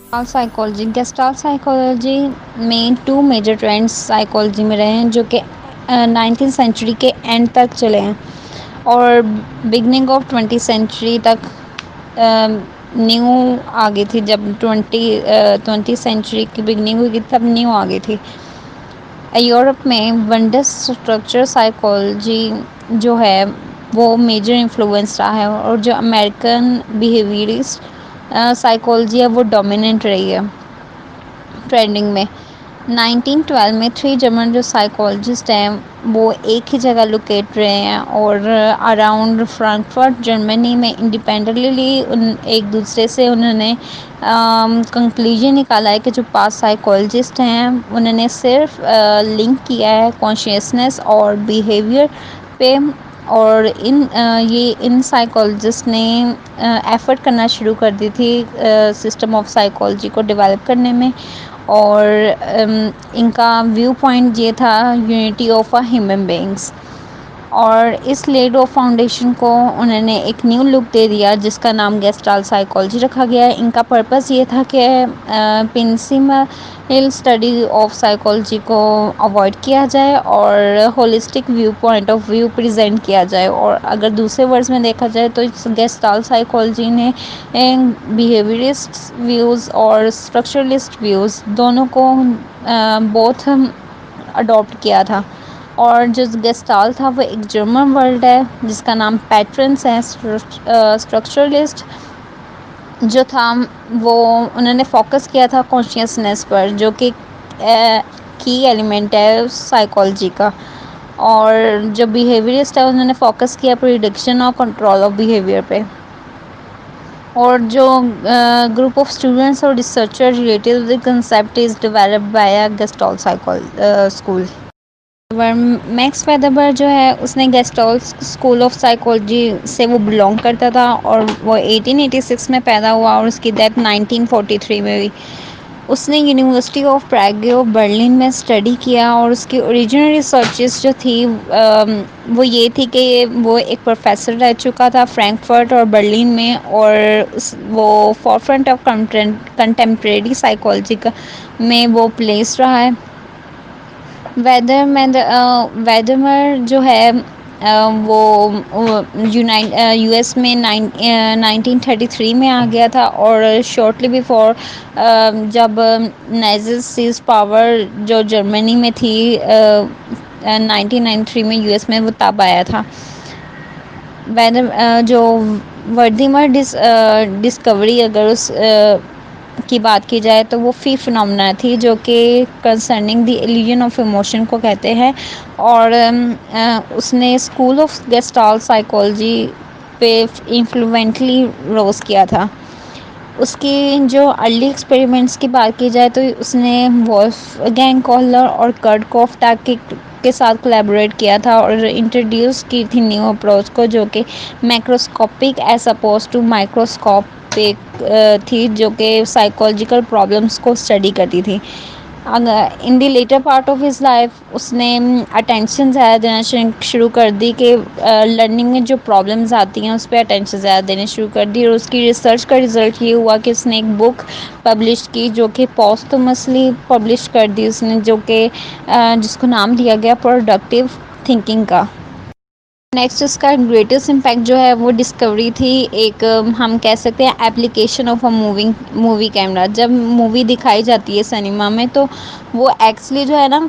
Psychology Gestalt psychology میں to major trends psychology میں رہے ہیں جو کہ 19 سینچری کے اینڈ تک چلے ہیں اور بگننگ آف 20 سینچری تک نیو آ گئی تھی. جب 20 سینچری کی بگننگ ہوئی تھی تب نیو آ گئی تھی. یورپ میں ونڈس اسٹرکچر سائیکالوجی جو ہے وہ میجر انفلوئنس رہا ہے اور جو امریکن بیہیویئرسٹ سائیکالوجی ہے وہ ڈومیننٹ رہی ہے ٹرینڈنگ میں. 1912 میں 3 جرمن جو سائیکالوجسٹ ہیں وہ ایک ہی جگہ لوکیٹ رہے ہیں اور اراؤنڈ فرینکفرٹ جرمنی میں انڈیپینڈنٹلی ایک دوسرے سے انہوں نے کنکلوژن نکالا ہے کہ جو پاس سائیکالوجسٹ ہیں انہوں نے صرف لنک کیا ہے کانشیسنیس اور بیہیویئر پہ. اور ان سائیکالوجسٹ نے ایفرٹ کرنا شروع کر دی تھی سسٹم آف سائیکالوجی کو ڈیولپ کرنے میں. اور ان کا ویو پوائنٹ یہ تھا unity of a human beings. اور اس لیڈو فاؤنڈیشن کو انہوں نے ایک نیو لک دے دیا جس کا نام گیسٹال سائیکالوجی رکھا گیا ہے. ان کا پرپس یہ تھا کہ پرنسپل اسٹڈی آف سائیکالوجی کو اوائڈ کیا جائے اور holistic view point of view present کیا جائے. اور اگر دوسرے ورڈز میں دیکھا جائے تو گیسٹال سائیکالوجی نے بیہیویئرسٹ ویوز اور اسٹرکچرلسٹ ویوز دونوں کو بہت اڈاپٹ کیا تھا. اور جو گیسٹال تھا وہ ایک جرمن ورڈ ہے جس کا نام پیٹرنس ہے. اسٹرکچرلسٹ جو تھا وہ انہوں نے فوکس کیا تھا کانشیسنیس پر جو کہ کی ایلیمنٹ ہے سائیکالوجی کا. اور جو بیہیویئرسٹ ہے انہوں نے فوکس کیا پریڈکشن اور کنٹرول آف بیہیویئر پہ. اور جو گروپ آف اسٹوڈنٹس اور researcher related concept is developed by Gestalt school. Max ویدربرگ جو ہے اس نے گیسٹال اسکول آف سائیکالوجی سے وہ بلانگ کرتا تھا اور وہ 1886 میں پیدا ہوا اور اس کی ڈیتھ 1943 میں ہوئی. اس نے یونیورسٹی آف پراگو برلن میں اسٹڈی کیا اور اس کی اوریجنل ریسرچز جو تھی وہ یہ تھی کہ وہ ایک پروفیسر رہ چکا تھا فرینکفرٹ اور برلن میں اور وہ forefront of contemporary psychology میں وہ پلیس رہا ہے. ویدرمر جو ہے وہ یو ایس میں 1933 میں آ گیا تھا اور شارٹلی بیفور جب نیزل سیز پاور جو جرمنی میں تھی 1993 میں یو ایس میں وہ تب آیا تھا. جو وردیمر ڈسکوری اگر اس کی بات کی جائے تو وہ فی فنومنا تھی جو کہ کنسرننگ دی ایلیژن آف ایموشن کو کہتے ہیں. اور اس نے اسکول آف گیسٹال سائیکالوجی پہ انفلوئنٹلی روز کیا تھا. اس کی جو ارلی ایکسپیریمنٹس کی بات کی جائے تو اس نے وولف گینگ کالر اور کرٹ کوفٹا کے ساتھ کولیبوریٹ کیا تھا اور انٹروڈیوس کی تھی نیو اپروچ کو جو کہ microscopic as opposed to microscopic تھی جو کہ سائیکالوجیکل پرابلمس کو اسٹڈی کرتی تھی. In the latter part of his life اس نے اٹینشن زیادہ دینا شروع کر دی کہ لرننگ میں جو پرابلمز آتی ہیں اس پہ اٹینشن زیادہ دینے شروع کر دی. اور اس کی ریسرچ کا رزلٹ یہ ہوا کہ اس نے ایک بک پبلش کی جو کہ پوسٹمسلی پبلش کر دی اس نے جو کہ جس کو نام دیا گیا پروڈکٹیو تھنکنگ کا. نیکسٹ اس کا گریٹسٹ امپیکٹ جو ہے وہ ڈسکوری تھی ایک ہم کہہ سکتے ہیں application of a movie camera. جب مووی دکھائی جاتی ہے سنیما میں تو وہ ایکچولی جو ہے نا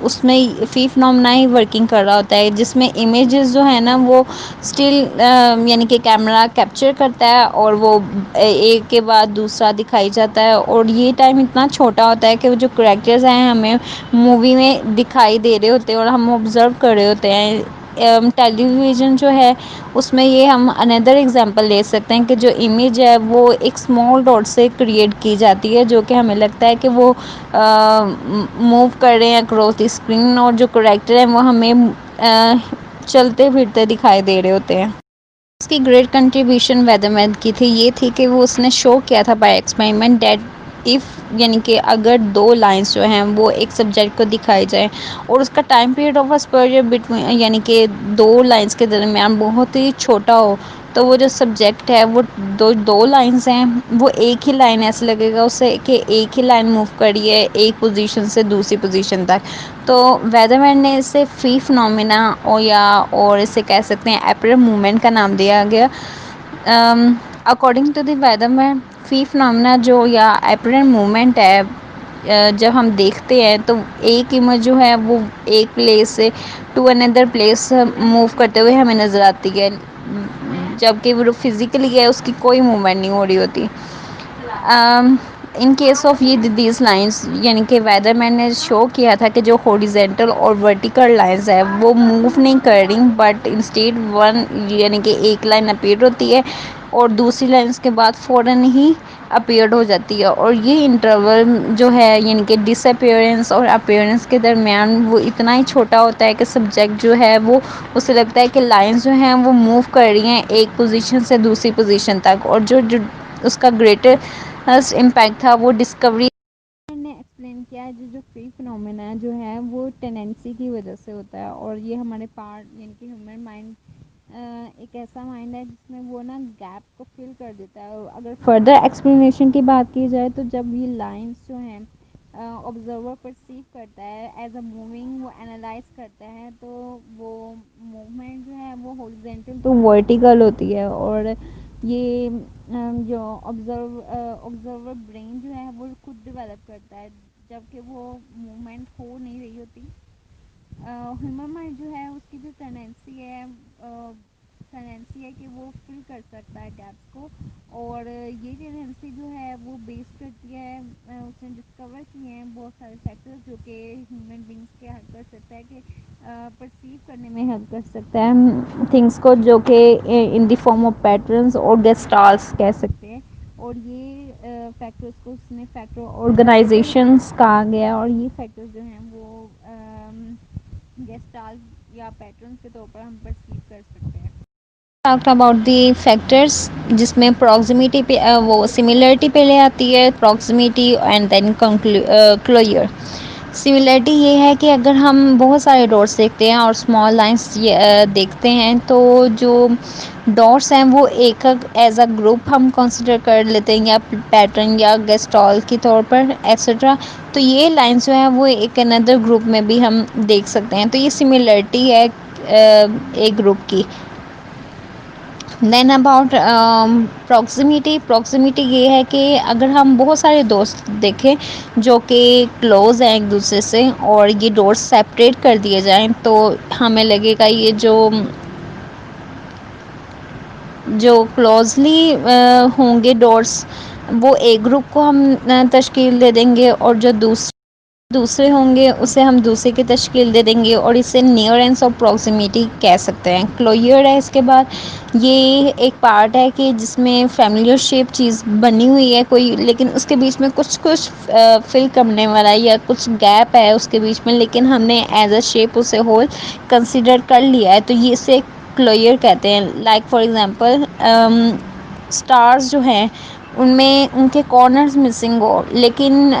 اس میں فی فنومنا ہی ورکنگ کر رہا ہوتا ہے جس میں امیجز جو ہے نا وہ اسٹل یعنی کہ کیمرہ کیپچر کرتا ہے اور وہ ایک کے بعد دوسرا دکھائی جاتا ہے. اور یہ ٹائم اتنا چھوٹا ہوتا ہے کہ وہ جو کریکٹرز ہیں ہمیں مووی میں دکھائی دے رہے ہوتے ہیں اور ہم آبزرو کر رہے ہوتے ہیں. ٹیلی ویژن جو ہے اس میں یہ ہم اندر ایگزامپل لے سکتے ہیں کہ جو امیج ہے وہ ایک اسمال ڈاٹ سے کریٹ کی جاتی ہے جو کہ ہمیں لگتا ہے کہ وہ موو کر رہے ہیں اکراس دی اسکرین اور جو کریکٹر ہیں وہ ہمیں چلتے پھرتے دکھائی دے رہے ہوتے ہیں. اس کی گریٹ کنٹریبیوشن ویدرمین کی تھی یہ تھی کہ وہ اس نے شو کیا تھا بائی ایکسپیریمنٹ دیٹ یعنی کہ اگر 2 لائنس جو ہیں وہ ایک سبجیکٹ کو دکھائی جائیں اور اس کا time period of exposure between یعنی کہ 2 لائنس کے درمیان بہت ہی چھوٹا ہو تو وہ جو سبجیکٹ ہے وہ دو لائنز ہیں، وہ ایک ہی لائن ایسے لگے گا اسے کہ ایک ہی لائن موو کری ہے ایک پوزیشن سے دوسری پوزیشن تک. تو ویدر مین نے اسے فی فنومینا اور اسے کہہ سکتے ہیں اپرنٹ موومنٹ کا نام دیا گیا. اکارڈنگ ٹو دی ویدر مین، فی فنومینا جو یا اپرنٹ موومنٹ ہے، جب ہم دیکھتے ہیں تو ایک امیج جو ہے وہ ایک پلیس سے ٹو اندر پلیس موو کرتے ہوئے ہمیں نظر آتی ہے، جبکہ وہ فزیکلی ہے اس کی کوئی موومنٹ نہیں ہو رہی ہوتی. ان کیس آف یہ دیز لائنس، یعنی کہ ویدر مین نے شو کیا تھا کہ جو ہورزینٹل اور ورٹیکل لائنز ہے وہ موو نہیں کر رہی، بٹ انسٹیڈ ون یعنی کہ ایک لائن اپیئر ہوتی ہے اور دوسری لائن اس کے بعد فوراً ہی اپیئرڈ ہو جاتی ہے. اور یہ انٹرول جو ہے یعنی کہ ڈس اپیئرنس اور اپیئرنس کے درمیان وہ اتنا ہی چھوٹا ہوتا ہے کہ سبجیکٹ جو ہے وہ اسے لگتا ہے کہ لائنز جو ہیں وہ موو کر رہی ہیں ایک پوزیشن سے دوسری پوزیشن تک. اور جو اس کا گریٹسٹ امپیکٹ تھا وہ ڈسکوری نے ایکسپلین کیا ہے. جو فری فنومینا جو ہے وہ ٹینڈنسی کی وجہ سے ہوتا ہے، اور یہ ہمارے پارٹ یعنی کہ ہیومن مائنڈ ایک ایسا مائنڈ ہے جس میں وہ نا گیپ کو فل کر دیتا ہے. اگر فردر ایکسپلینیشن کی بات کی جائے تو جب یہ لائنس جو ہیں آبزرور پرسیو کرتا ہے ایز اے موونگ، وہ انالائز کرتا ہے تو وہ موومنٹ جو ہے وہ ہارزونٹل تو ورٹیکل ہوتی ہے. اور یہ جو آبزرور برین جو ہے وہ خود ڈیولپ کرتا ہے جبکہ وہ موومنٹ ہو نہیں رہی ہوتی. ہیومن مائنڈ جو ہے اس کی جو ٹینڈنسی ہے کہ وہ فل کر سکتا ہے گیپس کو، اور یہ ٹینڈنسی جو ہے وہ بیس کرتی ہے اس نے ڈسکور کیے ہیں بہت سارے فیکٹرز جو کہ ہیومن بینگس کے ہیلپ کر سکتا ہے کہ پرسیو کرنے میں ہیلپ کر سکتا ہے تھنگس کو، جو کہ ان دی فارم آف پیٹرنس اور گیسٹالس کہہ سکتے ہیں. اور یہ فیکٹرز کو اس نے فیکٹر آرگنائزیشنس کہا گیا، اور یہ فیکٹرز جو ہیں وہ گیسٹال یا پیٹرنس کے طور پر ہم پرسیو کر سکتے ہیں. ٹاک اباؤٹ دی فیکٹرس، جس میں پراکسیمیٹی پہ وہ سملرٹی پہلے آتی ہے، proximity and then closure. Similarity یہ ہے کہ اگر ہم بہت سارے ڈاٹس دیکھتے ہیں اور اسمال لائنس دیکھتے ہیں تو جو ڈاٹس ہیں وہ ایک ایز اے گروپ ہم کنسیڈر کر لیتے ہیں، یا پیٹرن یا گیسٹال کے طور پر ایٹسٹرا. تو یہ لائنس جو ہیں وہ ایک اندر گروپ میں بھی ہم دیکھ سکتے ہیں. تو یہ سملرٹی ہے ایک گروپ کی. دین اباؤٹ پراکسیمیٹی یہ ہے کہ اگر ہم بہت سارے دوست دیکھیں جو کہ کلوز ہیں ایک دوسرے سے اور یہ ڈورس سیپریٹ کر دیے جائیں تو ہمیں لگے گا یہ جو کلوزلی ہوں گے ڈورس وہ ایک گروپ کو ہم تشکیل دے دیں گے، اور جو دوسرے ہوں گے اسے ہم دوسرے کی تشکیل دے دیں گے، اور اسے نیئرنس آف پراکسیمیٹی کہہ سکتے ہیں. کلوئر ہے اس کے بعد. یہ ایک پارٹ ہے کہ جس میں فیملیئر شیپ چیز بنی ہوئی ہے کوئی، لیکن اس کے بیچ میں کچھ فل کرنے والا ہے یا کچھ گیپ ہے اس کے بیچ میں، لیکن ہم نے ایز اے شیپ اسے ہول کنسیڈر کر لیا ہے تو یہ اسے کلوئر کہتے ہیں. لائک فار ایگزامپل اسٹارز جو ہیں ان میں ان کے کارنرز مسنگ ہو، لیکن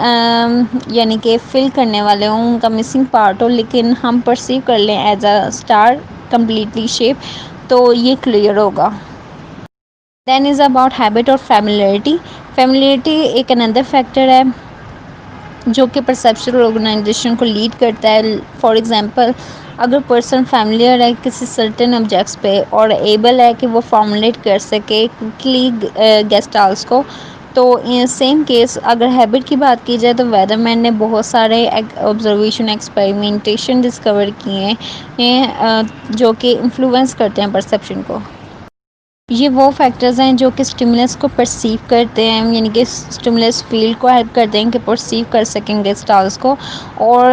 یعنی کہ فل کرنے والے ہوں ان کا مسنگ پارٹ ہو، لیکن ہم پرسیو کر لیں as a star completely shape, تو یہ کلیئر ہوگا. دین از اباؤٹ ہیبٹ اور فیملیرٹی. فیملیرٹی ایک اندر فیکٹر ہے جو کہ پرسیپشن آرگنائزیشن کو لیڈ کرتا ہے. فار ایگزامپل اگر پرسن فیملیئر ہے کسی سرٹن آبجیکٹس پہ اور ایبل ہے کہ وہ فارمولیٹ کر سکے کوکلی گیسٹالس کو، تو سیم کیس اگر ہیبٹ کی بات کی جائے تو ویدر مین نے بہت سارے آبزرویشن ایکسپیریمنٹیشن ڈسکور کیے ہیں جو کہ انفلوئنس کرتے ہیں پرسیپشن کو. یہ وہ فیکٹرز ہیں جو کہ اسٹیمولس کو پرسیو کرتے ہیں، یعنی کہ اسٹیمولس فیلڈ کو ہیلپ کرتے ہیں کہ پرسیو کر سکیں گے اسٹارس کو. اور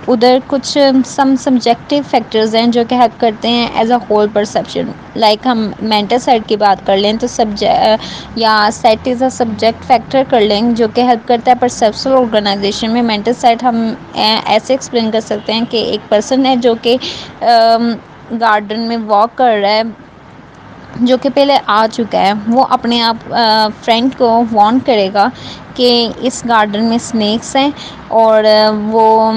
ادھر کچھ سبجیکٹیو فیکٹرز ہیں جو کہ ہیلپ کرتے ہیں as a whole perception. Like ہم مینٹل سائڈ کی بات کر لیں تو یا set as a subject factor کر لیں جو کہ ہیلپ کرتا ہے پرسیپشنل آرگنائزیشن میں. مینٹل سائڈ ہم ایسے ایکسپلین کر سکتے ہیں کہ ایک پرسن ہے جو کہ گارڈن میں واک کر رہا ہے، جو کہ پہلے آ چکا ہے، وہ اپنے آپ فرینڈ کو وارن کرے گا کہ اس گارڈن میں اسنیکس ہیں، اور وہ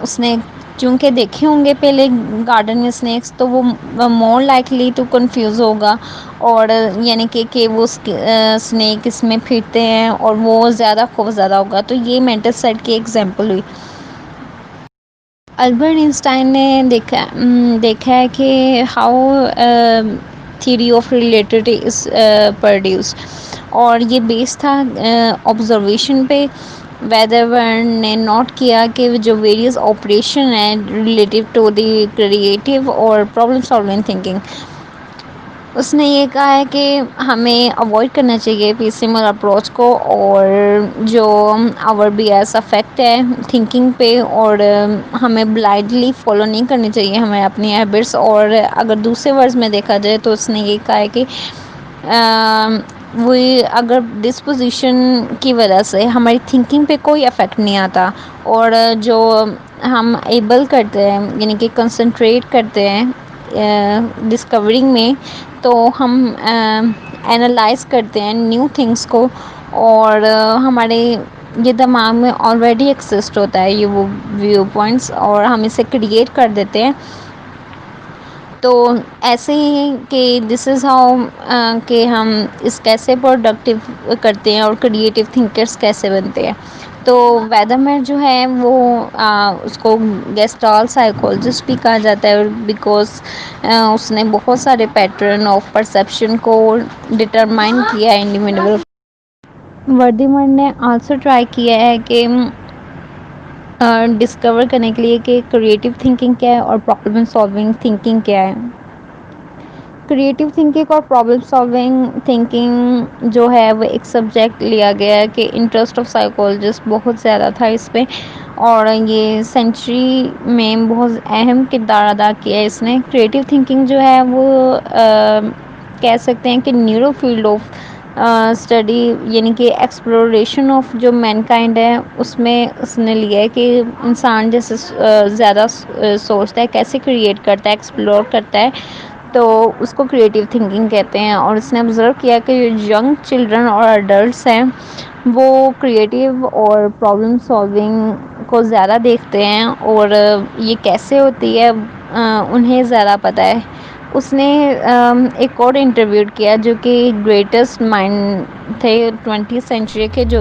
اس نے چونکہ دیکھے ہوں گے پہلے گارڈن میں اسنیکس، تو وہ مور لائکلی ٹو کنفیوز ہوگا، اور یعنی کہ وہ اسنیک اس میں پھرتے ہیں اور وہ زیادہ خوف زیادہ ہوگا. تو یہ مینٹل سیٹ کی ایگزامپل ہوئی. البرٹ انسٹائن نے دیکھا ہے کہ how theory of relativity is produced, اور یہ بیس تھا آبزرویشن پہ. ویدربرن نے نوٹ کیا کہ جو ویریس آپریشن ہیں ریلیٹیو ٹو دی کریٹیو اور پرابلم سالونگ تھنکنگ، اس نے یہ کہا ہے کہ ہمیں اوائڈ کرنا چاہیے پیسیمل اپروچ کو، اور جو آور بی ایس افیکٹ ہے تھنکنگ پہ، اور ہمیں بلائنڈلی فالو نہیں کرنی چاہیے ہمیں اپنی ہیبٹس. اور اگر دوسرے ورڈز میں دیکھا جائے تو اس نے یہ کہا ہے کہ وہ اگر ڈسپوزیشن کی وجہ سے ہماری تھنکنگ پہ کوئی افیکٹ نہیں آتا، اور جو ہم ایبل کرتے ہیں یعنی کہ کنسنٹریٹ کرتے ہیں ڈسکورنگ میں، تو ہم اینالائز کرتے ہیں نیو تھنگس کو، اور ہمارے یہ دماغ میں آلریڈی ایکسسٹ ہوتا ہے یہ وہ ویو پوائنٹس، اور ہم اسے کریٹ کر دیتے ہیں. تو ایسے ہی کہ دس از ہاؤ کہ ہم اس کیسے پروڈکٹیو کرتے ہیں اور کریٹیو تھنکرس کیسے بنتے ہیں. تو ویدرمیر جو ہے وہ اس کو گیسٹال سائیکولوجسٹ بھی کہا جاتا ہے، بیکاز اس نے بہت سارے پیٹرن آف پرسیپشن کو ڈٹرمائن کیا ہے انڈیویجول. وردیمر نے آلسو ٹرائی کیا ہے کہ ڈسکور کرنے کے لیے کہ کریٹیو تھنکنگ کیا ہے اور پرابلم سالونگ تھنکنگ کیا ہے. کریٹیو تھنکنگ اور پرابلم سالونگ تھنکنگ جو ہے وہ ایک سبجیکٹ لیا گیا ہے کہ انٹرسٹ آف سائیکولوجسٹ بہت زیادہ تھا اس پہ، اور یہ سینچری میں بہت اہم کردار ادا کیا ہے اس نے. کریٹیو تھنکنگ جو ہے وہ کہہ سکتے ہیں کہ نیورو فیلڈ آف اسٹڈی، یعنی کہ ایکسپلوریشن آف جو مین کائنڈ ہے اس میں اس نے لیا ہے کہ انسان جیسے زیادہ سوچتا ہے کیسے کریٹ کرتا ہے ایکسپلور کرتا ہے، تو اس کو کریٹیو تھنکنگ کہتے ہیں. اور اس نے آبزرو کیا کہ ینگ چلڈرن اور اڈلٹس ہیں وہ کریٹیو اور پرابلم سالونگ کو زیادہ دیکھتے ہیں، اور یہ کیسے ہوتی ہے انہیں زیادہ پتہ ہے. اس نے ایک اور انٹرویو کیا جو کہ گریٹسٹ مائنڈ تھے 20th سینچری کے، جو